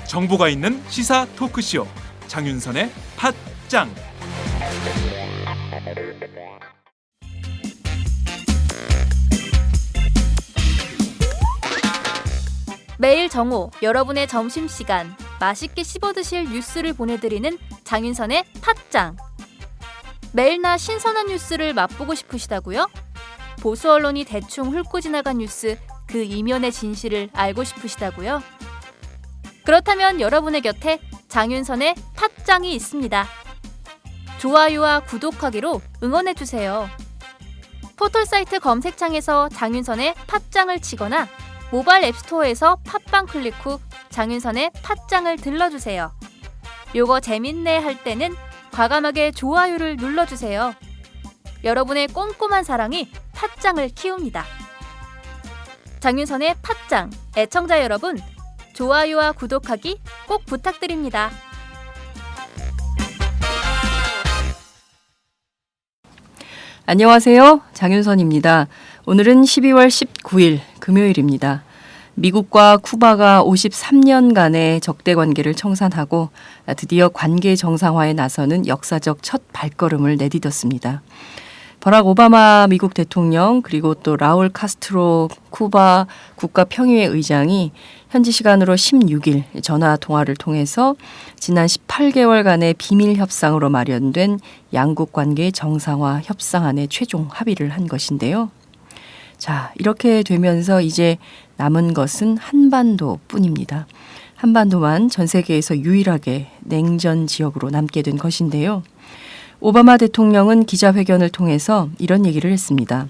정보가 있는 시사 토크쇼 장윤선의 팟짱. 매일 정오 여러분의 점심시간 맛있게 씹어드실 뉴스를 보내드리는 장윤선의 팟짱. 매일나 신선한 뉴스를 맛보고 싶으시다고요? 보수 언론이 대충 훑고 지나간 뉴스 그 이면의 진실을 알고 싶으시다고요? 그렇다면 여러분의 곁에 장윤선의 팟짱이 있습니다. 좋아요와 구독하기로 응원해주세요. 포털사이트 검색창에서 장윤선의 팟짱을 치거나 모바일 앱스토어에서 팟빵 클릭 후 장윤선의 팟짱을 들러주세요. 요거 재밌네 할 때는 과감하게 좋아요를 눌러주세요. 여러분의 꼼꼼한 사랑이 팟짱을 키웁니다. 장윤선의 팟짱 애청자 여러분, 좋아요와 구독하기 꼭 부탁드립니다. 안녕하세요. 장윤선입니다. 오늘은 12월 19일 금요일입니다. 미국과 쿠바가 53년간의 적대 관계를 청산하고 드디어 관계 정상화에 나서는 역사적 첫 발걸음을 내디뎠습니다. 버락 오바마 미국 대통령 그리고 또 라울 카스트로 쿠바 국가평의회 의장이 현지 시간으로 16일 전화 통화를 통해서 지난 18개월간의 비밀 협상으로 마련된 양국 관계 정상화 협상안에 최종 합의를 한 것인데요. 자, 이렇게 되면서 이제 남은 것은 한반도뿐입니다. 한반도만 전 세계에서 유일하게 냉전 지역으로 남게 된 것인데요. 오바마 대통령은 기자회견을 통해서 이런 얘기를 했습니다.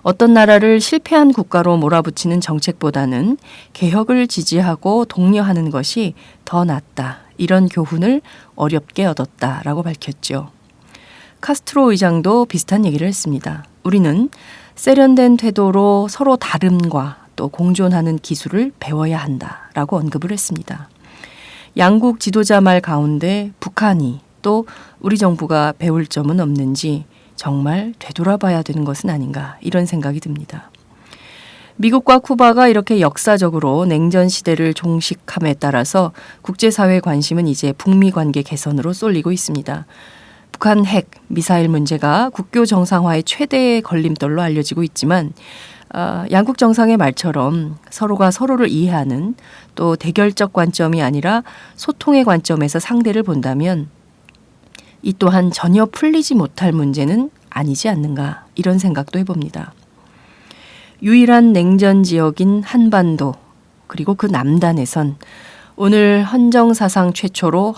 어떤 나라를 실패한 국가로 몰아붙이는 정책보다는 개혁을 지지하고 독려하는 것이 더 낫다. 이런 교훈을 어렵게 얻었다라고 밝혔죠. 카스트로 의장도 비슷한 얘기를 했습니다. 우리는 세련된 태도로 서로 다름과 또 공존하는 기술을 배워야 한다라고 언급을 했습니다. 양국 지도자 말 가운데 북한이 또 우리 정부가 배울 점은 없는지 정말 되돌아봐야 되는 것은 아닌가 이런 생각이 듭니다. 미국과 쿠바가 이렇게 역사적으로 냉전 시대를 종식함에 따라서 국제사회의 관심은 이제 북미 관계 개선으로 쏠리고 있습니다. 북한 핵, 미사일 문제가 국교 정상화의 최대의 걸림돌로 알려지고 있지만 양국 정상의 말처럼 서로가 서로를 이해하는 또 대결적 관점이 아니라 소통의 관점에서 상대를 본다면 이 또한 전혀 풀리지 못할 문제는 아니지 않는가 이런 생각도 해봅니다. 유일한 냉전 지역인 한반도 그리고 그 남단에선 오늘 헌정사상 최초로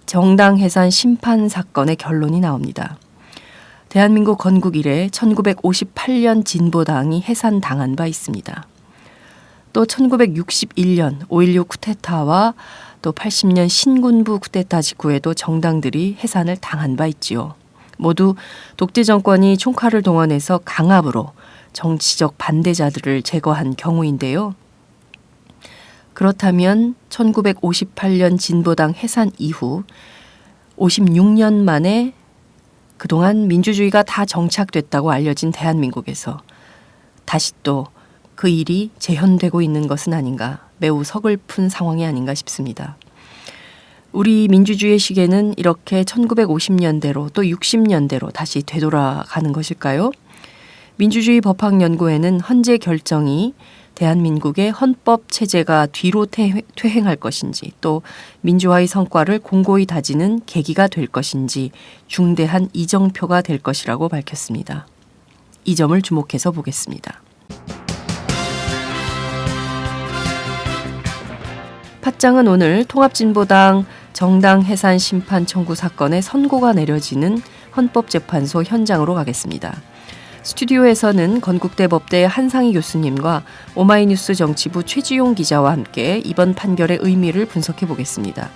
정당 해산 심판 사건의 결론이 나옵니다. 대한민국 건국 이래 1958년 진보당이 해산당한 바 있습니다. 또 1961년 5.16 쿠데타와 또 80년 신군부 쿠데타 직후에도 정당들이 해산을 당한 바 있지요. 모두 독재 정권이 총칼을 동원해서 강압으로 정치적 반대자들을 제거한 경우인데요. 그렇다면 1958년 진보당 해산 이후 56년 만에 그동안 민주주의가 다 정착됐다고 알려진 대한민국에서 다시 또 그 일이 재현되고 있는 것은 아닌가, 매우 서글픈 상황이 아닌가 싶습니다. 우리 민주주의의 시계는 이렇게 1950년대로 또 60년대로 다시 되돌아가는 것일까요? 민주주의 법학연구회는 헌재 결정이 대한민국의 헌법 체제가 뒤로 퇴행할 것인지 또 민주화의 성과를 공고히 다지는 계기가 될 것인지 중대한 이정표가 될 것이라고 밝혔습니다. 이 점을 주목해서 보겠습니다. 팟짱은 오늘 통합진보당 정당 해산 심판 청구 사건의 선고가 내려지는 헌법재판소 현장으로 가겠습니다. 스튜디오에서는 건국대 법대 한상희 교수님과 오마이뉴스 정치부 최지용 기자와 함께 이번 판결의 의미를 분석해 보겠습니다.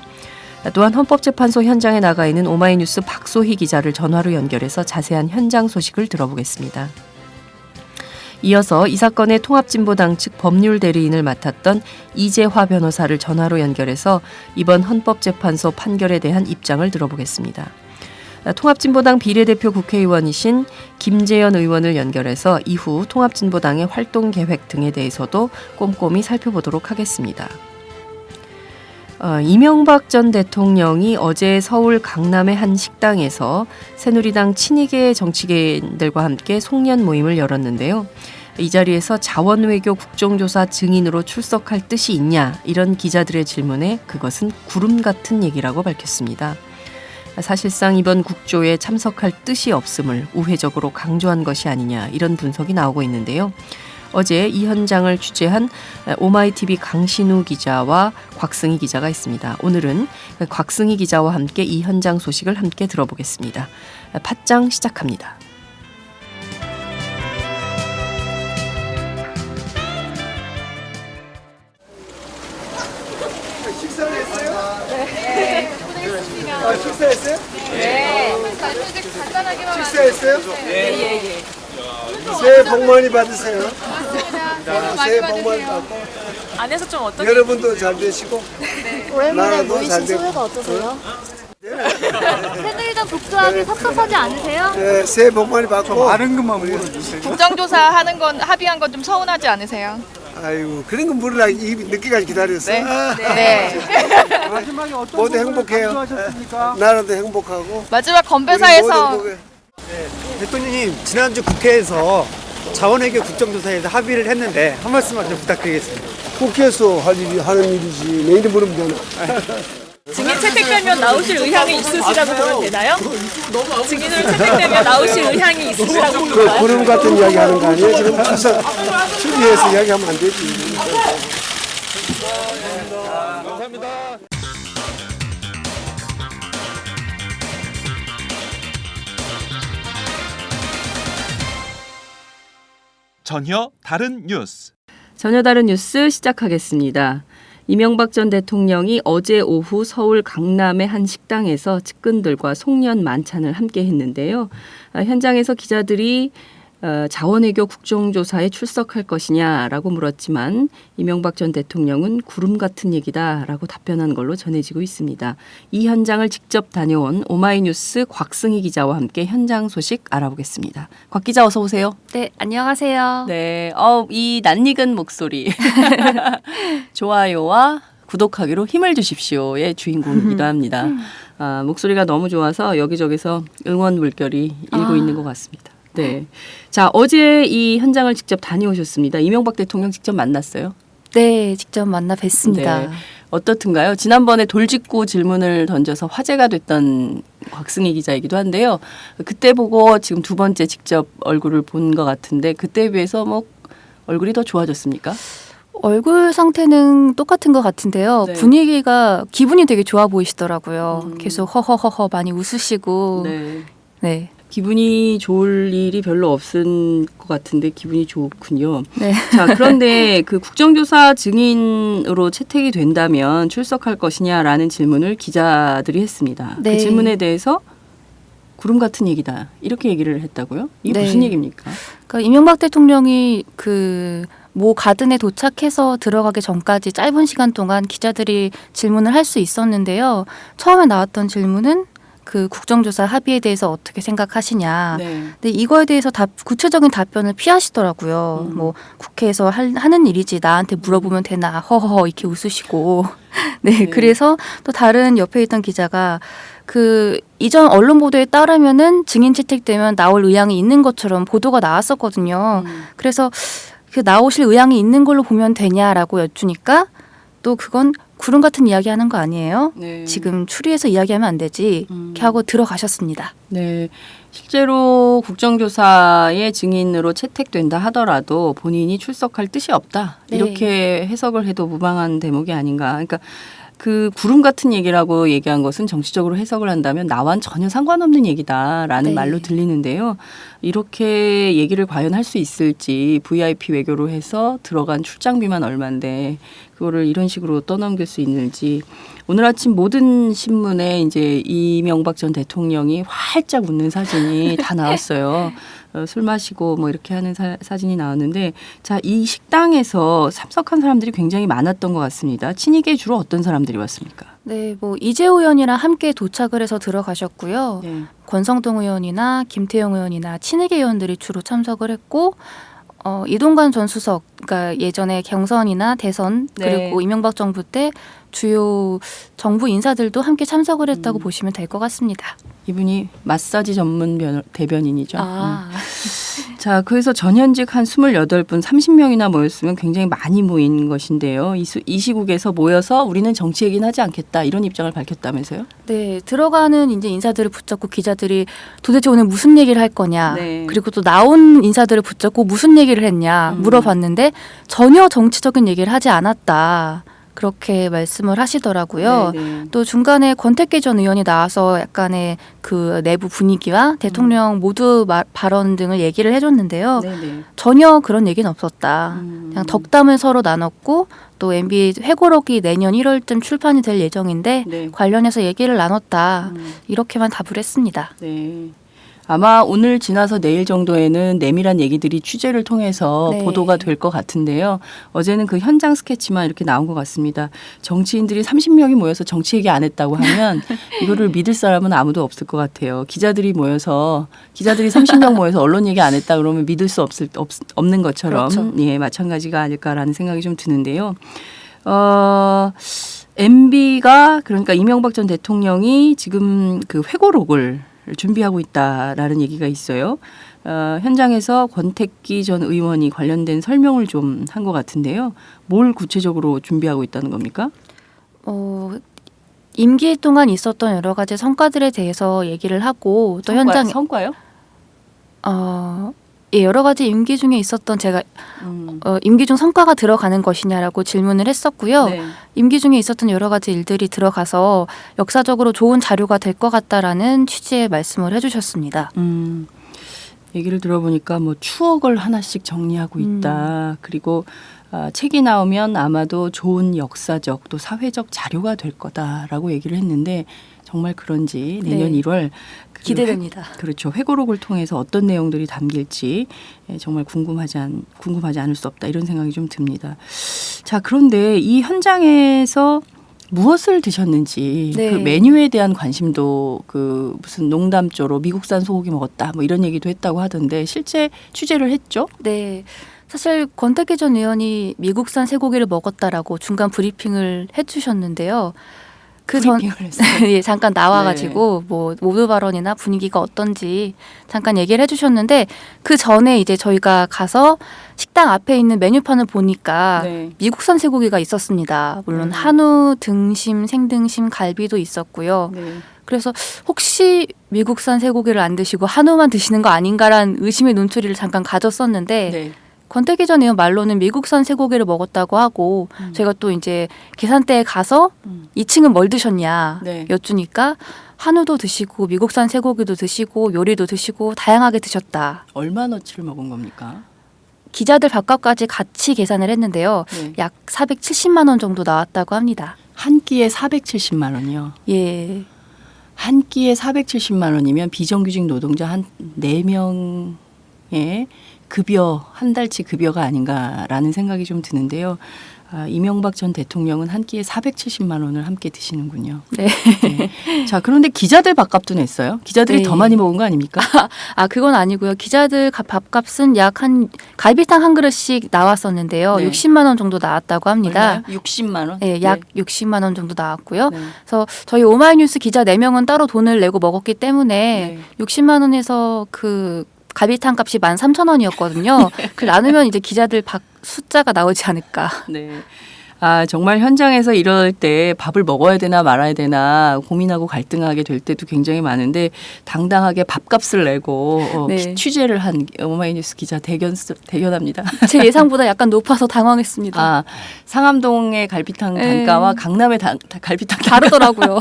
또한 헌법재판소 현장에 나가 있는 오마이뉴스 박소희 기자를 전화로 연결해서 자세한 현장 소식을 들어보겠습니다. 이어서 이 사건의 통합진보당 측 법률 대리인을 맡았던 이재화 변호사를 전화로 연결해서 이번 헌법재판소 판결에 대한 입장을 들어보겠습니다. 통합진보당 비례대표 국회의원이신 김재현 의원을 연결해서 이후 통합진보당의 활동 계획 등에 대해서도 꼼꼼히 살펴보도록 하겠습니다. 이명박 전 대통령이 어제 서울 강남의 한 식당에서 새누리당 친이계 정치계인들과 함께 송년 모임을 열었는데요. 이 자리에서 자원외교 국정조사 증인으로 출석할 뜻이 있냐 이런 기자들의 질문에 그것은 구름 같은 얘기라고 밝혔습니다. 사실상 이번 국조에 참석할 뜻이 없음을 우회적으로 강조한 것이 아니냐 이런 분석이 나오고 있는데요. 어제 이 현장을 취재한 오마이TV 강신우 기자와 곽승희 기자가 있습니다. 오늘은 곽승희 기자와 함께 이 현장 소식을 함께 들어보겠습니다. 팟짱 시작합니다. 식사를 했어요? 네. 아, 식사했어요? 네. 식사했어요? 네. 새해 복 많이 받으세요. 새해 복 많이 받고. 안에서 좀 어떻게? 여러분도 잘 되시고. 오랜만에 나라도 모이신 잘 되고. 소회가 어떠세요? 새누리당 복수하기 섭섭하지 않으세요? 네, 새해 복 많이 받고. 다른 것만 물어주세요. 국정조사 하는 건 합의한 건 좀 서운하지 않으세요? 아이고, 그런 거 물으라 늦게까지 기다렸어. 네. 아, 네. 마지막에 어떤 모두 부분을 행복해요. 강조하셨습니까? 나라도 행복하고. 마지막 우리 건배사에서 모두 행복해. 대통령님 지난주 국회에서 자원외교 국정조사에서 합의를 했는데 한 말씀만 좀 부탁드리겠습니다. 국회에서 하는 일이지. 내일에 물으면 되나? 증인 채택되면 나오실 의향이 있으시다고 보면 되나요? 증인으로 채택되면 나오실 의향이 있으시다고 보면 되나요? 구름 같은 이야기 하는 거 아니에요? 지금 가서 추리해서 이야기하면 안 되지. 전혀 다른 뉴스. 전혀 다른 뉴스 시작하겠습니다. 이명박 전 대통령이 어제 오후 서울 강남의 한 식당에서 측근들과 송년 만찬을 함께 했는데요. 현장에서 기자들이 자원외교 국정조사에 출석할 것이냐라고 물었지만 이명박 전 대통령은 구름 같은 얘기다라고 답변한 걸로 전해지고 있습니다. 이 현장을 직접 다녀온 오마이뉴스 곽승희 기자와 함께 현장 소식 알아보겠습니다. 곽 기자 어서 오세요. 네, 안녕하세요. 네, 이 낯익은 목소리 좋아요와 구독하기로 힘을 주십시오의 주인공이기도 합니다. 목소리가 너무 좋아서 여기저기서 응원 물결이 일고 있는 것 같습니다. 네, 자 어제 이 현장을 직접 다녀오셨습니다. 이명박 대통령 직접 만났어요? 네, 직접 만나 뵀습니다. 네. 어떻든가요? 지난번에 돌직구 질문을 던져서 화제가 됐던 곽승희 기자이기도 한데요. 그때 보고 지금 두 번째 직접 얼굴을 본 것 같은데 그때에 비해서 뭐 얼굴이 더 좋아졌습니까? 얼굴 상태는 똑같은 것 같은데요. 네. 분위기가 기분이 되게 좋아 보이시더라고요. 계속 허허허허 많이 웃으시고. 네. 네. 기분이 좋을 일이 별로 없은 것 같은데 기분이 좋군요. 네. 자, 그런데 그 국정조사 증인으로 채택이 된다면 출석할 것이냐라는 질문을 기자들이 했습니다. 네. 그 질문에 대해서 구름 같은 얘기다 이렇게 얘기를 했다고요? 이게 네. 무슨 얘기입니까? 그러니까 이명박 대통령이 모 가든에 도착해서 들어가기 전까지 짧은 시간 동안 기자들이 질문을 할 수 있었는데요. 처음에 나왔던 질문은 그 국정조사 합의에 대해서 어떻게 생각하시냐. 네. 근데 이거에 대해서 구체적인 답변을 피하시더라고요. 뭐 국회에서 하는 일이지 나한테 물어보면 되나 허허허 이렇게 웃으시고. 네, 그래서 또 다른 옆에 있던 기자가 그 이전 언론 보도에 따르면은 증인 채택되면 나올 의향이 있는 것처럼 보도가 나왔었거든요. 그래서 그 나오실 의향이 있는 걸로 보면 되냐라고 여쭈니까 또 그건 구름 같은 이야기 하는 거 아니에요? 네. 지금 추리해서 이야기하면 안 되지. 이렇게 하고 들어가셨습니다. 네. 실제로 국정조사의 증인으로 채택된다 하더라도 본인이 출석할 뜻이 없다. 네. 이렇게 해석을 해도 무방한 대목이 아닌가. 그러니까 그 구름 같은 얘기라고 얘기한 것은 정치적으로 해석을 한다면 나와는 전혀 상관없는 얘기다라는 네. 말로 들리는데요. 이렇게 얘기를 과연 할 수 있을지 VIP 외교로 해서 들어간 출장비만 얼마인데 그거를 이런 식으로 떠넘길 수 있는지. 오늘 아침 모든 신문에 이제 이명박 전 대통령이 활짝 웃는 사진이 다 나왔어요. 술 마시고 뭐 이렇게 하는 사진이 나왔는데, 자, 이 식당에서 참석한 사람들이 굉장히 많았던 것 같습니다. 친이계 주로 어떤 사람들이 왔습니까? 네, 뭐 이재호 의원이랑 함께 도착을 해서 들어가셨고요. 네. 권성동 의원이나 김태형 의원이나 친이계 의원들이 주로 참석을 했고, 이동관 전 수석, 그러니까 예전에 경선이나 대선 네. 그리고 이명박 정부 때 주요 정부 인사들도 함께 참석을 했다고 보시면 될 것 같습니다. 이분이 마사지 전문 대변인이죠. 아, 자, 그래서 전현직 한 28분 30명이나 모였으면 굉장히 많이 모인 것인데요. 이 시국에서 모여서 우리는 정치 얘기는 하지 않겠다, 이런 입장을 밝혔다면서요? 네, 들어가는 이제 인사들을 붙잡고 기자들이 도대체 오늘 무슨 얘기를 할 거냐, 네. 그리고 또 나온 인사들을 붙잡고 무슨 얘기를 했냐 물어봤는데 전혀 정치적인 얘기를 하지 않았다. 그렇게 말씀을 하시더라고요. 네네. 또 중간에 권태기 전 의원이 나와서 약간의 그 내부 분위기와 대통령 모두 발언 등을 얘기를 해줬는데요. 네네. 전혀 그런 얘기는 없었다. 그냥 덕담을 서로 나눴고 또 MB 회고록이 내년 1월쯤 출판이 될 예정인데 네. 관련해서 얘기를 나눴다. 이렇게만 답을 했습니다. 네. 아마 오늘 지나서 내일 정도에는 내밀한 얘기들이 취재를 통해서 네. 보도가 될 것 같은데요. 어제는 그 현장 스케치만 이렇게 나온 것 같습니다. 정치인들이 30명이 모여서 정치 얘기 안 했다고 하면 이거를 믿을 사람은 아무도 없을 것 같아요. 기자들이 30명 모여서 언론 얘기 안 했다 그러면 믿을 수 없는 것처럼 그렇죠. 예, 마찬가지가 아닐까라는 생각이 좀 드는데요. MB가 그러니까 이명박 전 대통령이 지금 그 회고록을 준비하고 있다라는 얘기가 있어요. 현장에서 권태기 전 의원이 관련된 설명을 좀 한 것 같은데요. 뭘 구체적으로 준비하고 있다는 겁니까? 임기 동안 있었던 여러 가지 성과들에 대해서 얘기를 하고 또 현장에 성과요? 예, 여러 가지 임기 중에 있었던 제가 임기 중 성과가 들어가는 것이냐라고 질문을 했었고요. 네. 임기 중에 있었던 여러 가지 일들이 들어가서 역사적으로 좋은 자료가 될 것 같다라는 취지의 말씀을 해주셨습니다. 얘기를 들어보니까 뭐 추억을 하나씩 정리하고 있다. 그리고 책이 나오면 아마도 좋은 역사적 또 사회적 자료가 될 거다라고 얘기를 했는데 정말 그런지 내년 네. 1월 기대됩니다. 그렇죠. 회고록을 통해서 어떤 내용들이 담길지 정말 궁금하지 않을 수 없다, 이런 생각이 좀 듭니다. 자, 그런데 이 현장에서 무엇을 드셨는지 네. 그 메뉴에 대한 관심도 그 무슨 농담조로 미국산 소고기 먹었다 뭐 이런 얘기도 했다고 하던데 실제 취재를 했죠? 네. 사실 권태기 전 의원이 미국산 쇠고기를 먹었다라고 중간 브리핑을 해주셨는데요. 브리핑을 했어요. 예, 잠깐 나와가지고 뭐 모두 발언이나 분위기가 어떤지 잠깐 얘기를 해주셨는데 그 전에 이제 저희가 가서 식당 앞에 있는 메뉴판을 보니까 네. 미국산 쇠고기가 있었습니다. 물론 한우, 등심, 생등심, 갈비도 있었고요. 네. 그래서 혹시 미국산 쇠고기를 안 드시고 한우만 드시는 거 아닌가라는 의심의 눈초리를 잠깐 가졌었는데 네. 권태기 전 의원 말로는 미국산 쇠고기를 먹었다고 하고 제가 또 이제 계산대에 가서 2층은 뭘 드셨냐 네. 여쭈니까 한우도 드시고 미국산 쇠고기도 드시고 요리도 드시고 다양하게 드셨다. 얼마너치를 먹은 겁니까? 기자들 밥값까지 같이 계산을 했는데요. 네. 약 470만 원 정도 나왔다고 합니다. 한 끼에 470만 원이요. 예. 한 끼에 470만 원이면 비정규직 노동자 한 4명의 급여, 한 달치 급여가 아닌가라는 생각이 좀 드는데요. 이명박 전 대통령은 한 끼에 470만 원을 함께 드시는군요. 네. 네. 자, 그런데 기자들 밥값도 냈어요. 기자들이 네. 더 많이 먹은 거 아닙니까? 그건 아니고요. 기자들 밥값은 약 한 갈비탕 한 그릇씩 나왔었는데요. 네. 60만 원 정도 나왔다고 합니다. 얼마요? 60만 원? 네, 약 60만 원 정도 나왔고요. 네. 그래서 저희 오마이뉴스 기자 4명은 따로 돈을 내고 먹었기 때문에 네. 60만 원에서 그 갈비탕 값이 13,000원이었거든요. 그 나누면 이제 기자들 숫자가 나오지 않을까. 네. 정말 현장에서 이럴 때 밥을 먹어야 되나 말아야 되나 고민하고 갈등하게 될 때도 굉장히 많은데 당당하게 밥값을 내고 네. 취재를 한 오마이뉴스 기자 대견합니다. 제 예상보다 약간 높아서 당황했습니다. 상암동의 갈비탕 네. 단가와 강남의 갈비탕 단가 다르더라고요.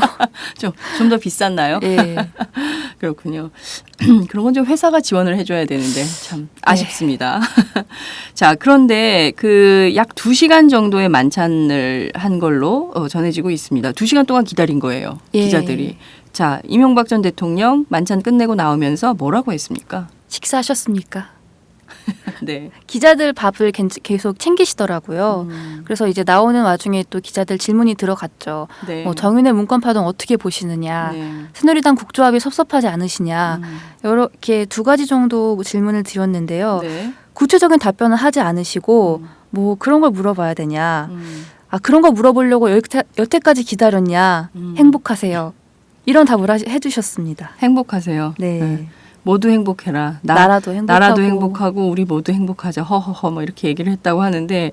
좀 더 비쌌나요? 예. 그렇군요. 그런 건 좀 회사가 지원을 해줘야 되는데 참 아쉽습니다. 자, 그런데 그 약 2시간 정도의 만찬을 한 걸로 전해지고 있습니다. 2시간 동안 기다린 거예요. 예. 기자들이. 자, 이명박 전 대통령 만찬 끝내고 나오면서 뭐라고 했습니까? 식사하셨습니까? 네. 기자들 밥을 계속 챙기시더라고요. 그래서 이제 나오는 와중에 또 기자들 질문이 들어갔죠. 네. 뭐 정윤의 문건 파동 어떻게 보시느냐, 네. 새누리당 국조합이 섭섭하지 않으시냐, 이렇게 2가지 정도 질문을 드렸는데요. 네. 구체적인 답변을 하지 않으시고 뭐 그런 걸 물어봐야 되냐, 음. 아 그런 거 물어보려고 여태까지 기다렸냐, 행복하세요. 이런 답을 해주셨습니다. 행복하세요. 네. 모두 행복해라. 나라도 행복하고. 나라도 행복하고 우리 모두 행복하자. 허허허 뭐 이렇게 얘기를 했다고 하는데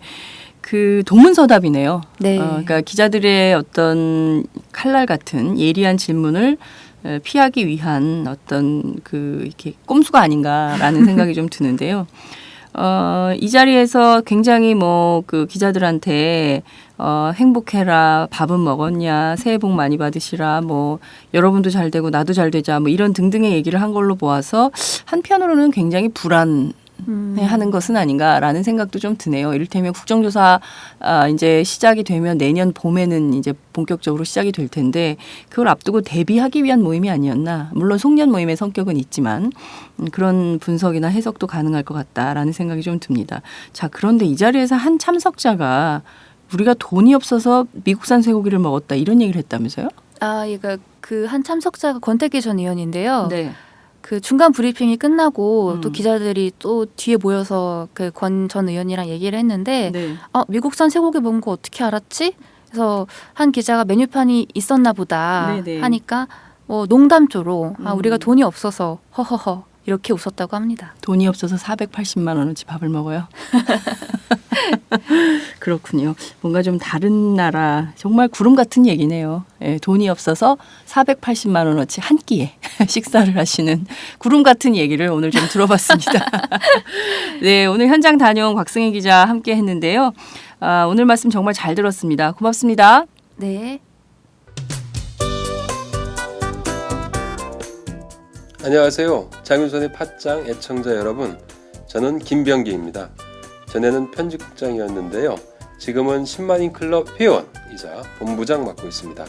그 동문서답이네요. 네. 그러니까 기자들의 어떤 칼날 같은 예리한 질문을 피하기 위한 어떤 그 이렇게 꼼수가 아닌가라는 생각이 좀 드는데요. 이 자리에서 굉장히 뭐 그 기자들한테 행복해라, 밥은 먹었냐, 새해 복 많이 받으시라, 뭐 여러분도 잘 되고 나도 잘 되자, 뭐 이런 등등의 얘기를 한 걸로 보아서 한편으로는 굉장히 불안해하는 것은 아닌가라는 생각도 좀 드네요. 이를테면 국정조사 이제 시작이 되면 내년 봄에는 이제 본격적으로 시작이 될 텐데 그걸 앞두고 대비하기 위한 모임이 아니었나. 물론 송년 모임의 성격은 있지만 그런 분석이나 해석도 가능할 것 같다라는 생각이 좀 듭니다. 자, 그런데 이 자리에서 한 참석자가 우리가 돈이 없어서 미국산 쇠고기를 먹었다 이런 얘기를 했다면서요? 아, 이거 그 한 참석자가 권태기 전 의원인데요. 네. 그 중간 브리핑이 끝나고 음. 또 기자들이 또 뒤에 모여서 그 권 전 의원이랑 얘기를 했는데, 네. 미국산 쇠고기 먹은 거 어떻게 알았지? 그래서 한 기자가 메뉴판이 있었나 보다 네네. 하니까 농담조로 우리가 음. 돈이 없어서 허허허 이렇게 웃었다고 합니다. 돈이 없어서 480만 원어치 밥을 먹어요. 그렇군요. 뭔가 좀 다른 나라 정말 구름 같은 얘기네요. 예, 돈이 없어서 480만 원어치 한 끼에 식사를 하시는 구름 같은 얘기를 오늘 좀 들어봤습니다. 네, 오늘 현장 다녀온 곽승희 기자 함께 했는데요. 오늘 말씀 정말 잘 들었습니다. 고맙습니다. 네. 안녕하세요. 장윤선의 팟짱 애청자 여러분. 저는 김병기입니다. 전에는 편집국장이었는데요. 지금은 10만인 클럽 회원이자 본부장 맡고 있습니다.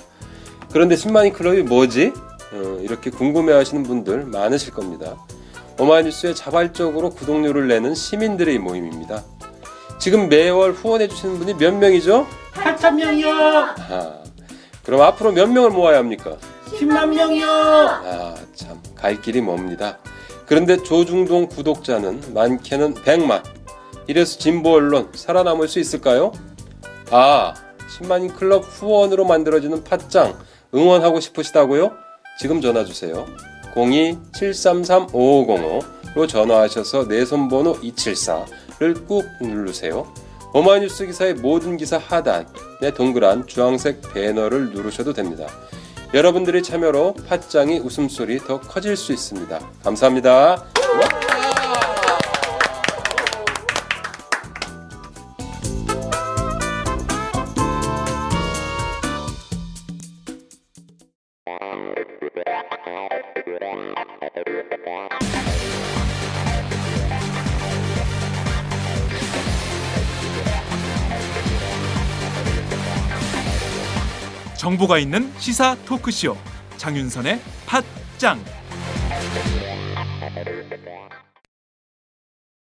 그런데 10만인 클럽이 뭐지? 이렇게 궁금해하시는 분들 많으실 겁니다. 오마이뉴스에 자발적으로 구독료를 내는 시민들의 모임입니다. 지금 매월 후원해주시는 분이 몇 명이죠? 8,000명이요. 그럼 앞으로 몇 명을 모아야 합니까? 10만 명이요. 참, 갈 길이 멉니다. 그런데 조중동 구독자는 많게는 100만. 이래서 진보 언론 살아남을 수 있을까요? 10만인 클럽 후원으로 만들어지는 팟짱 응원하고 싶으시다고요? 지금 전화주세요. 02-733-5505로 전화하셔서 내 손번호 274를 꾹 누르세요. 오마이뉴스 기사의 모든 기사 하단에 동그란 주황색 배너를 누르셔도 됩니다. 여러분들의 참여로 팟짱이 웃음소리 더 커질 수 있습니다. 감사합니다. 정보가 있는 시사 토크쇼 장윤선의 팟짱.